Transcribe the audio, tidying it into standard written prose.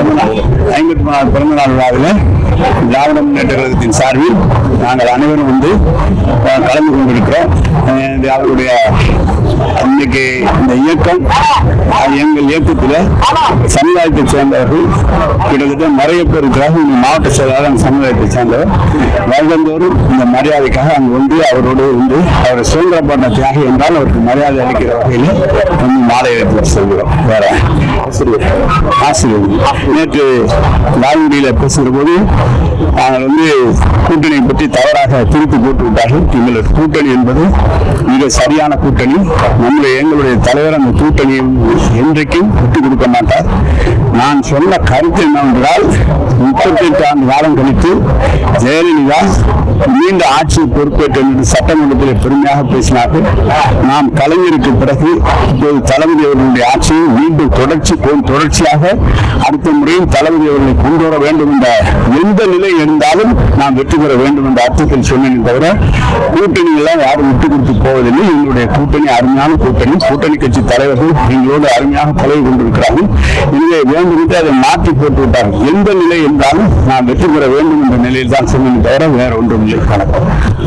53வது பிறந்த நாள் விழாவில் திராவிட முன்னேற்ற கழகத்தின் சார்பில் நாங்கள் அனைவரும் வந்து கலந்து கொண்டிருக்கிறோம். அவருடைய இன்னைக்கு இந்த இயக்கம் எங்கள் இயக்கத்தில் சமுதாயத்தை சேர்ந்தவர்கள் கிட்டத்தட்ட நிறைய பேர் இருக்கிறார்கள். இந்த மாவட்ட செயலாளர் சமுதாயத்தை சேர்ந்தவர் வருடந்தோறும் இந்த மரியாதைக்காக அங்கு வந்து அவரோடு வந்து அவரை சுதந்திரப்பட்ட தியாகி என்றால் அவருக்கு மரியாதை அளிக்கிற வகையில் வந்து மாலை எடுத்து செல்கிறோம். வேற ஆசிரியர் நேற்று லால்குடியில பேசுகிற போது நாங்கள் வந்து கூட்டணியை பற்றி தவறாக திருப்பி போட்டு விட்டார்கள். எங்களது கூட்டணி என்பது மிக சரியான கூட்டணி. எங்களுடைய தலைவர் அந்த கூட்டணியை என்றைக்கும் விட்டுக் கொடுக்க மாட்டார். நான் சொன்ன கருத்து என்னவென்றால் 38 ஆண்டு காலம் கழித்து ஜெயலலிதா மீண்டும் ஆட்சி பொறுப்பேற்று என்று சட்டமன்றத்தில் பெருமையாக பேசினார்கள். நாம் கலைஞருக்கு பிறகு இப்போது தளபதி அவர்களுடைய ஆட்சியை மீண்டும் தொடர்ச்சியாக அடுத்த முறையும் தளபதி அவர்களை கொண்டு வர வேண்டும் என்ற எந்த நிலை இருந்தாலும் நாம் வெற்றி பெற வேண்டும் என்ற அர்த்தத்தில் சொன்னேன் தவிர கூட்டணி எல்லாம் யாரும் விட்டுக் கொடுத்து போவதில்லை. எங்களுடைய கூட்டணி அருமையான கூட்டணி கட்சி தலைவர்கள் எங்களோடு அருமையாக பழகி கொண்டிருக்கிறார்கள். எனவே வேண்டும் என்று அதை மாற்றி போட்டு விட்டார்கள். எந்த நிலை என்றாலும் நாம் வெற்றி பெற வேண்டும் என்ற நிலையில் தான் சொன்னேன் தவிர வேற ஒன்றும் இல்லை.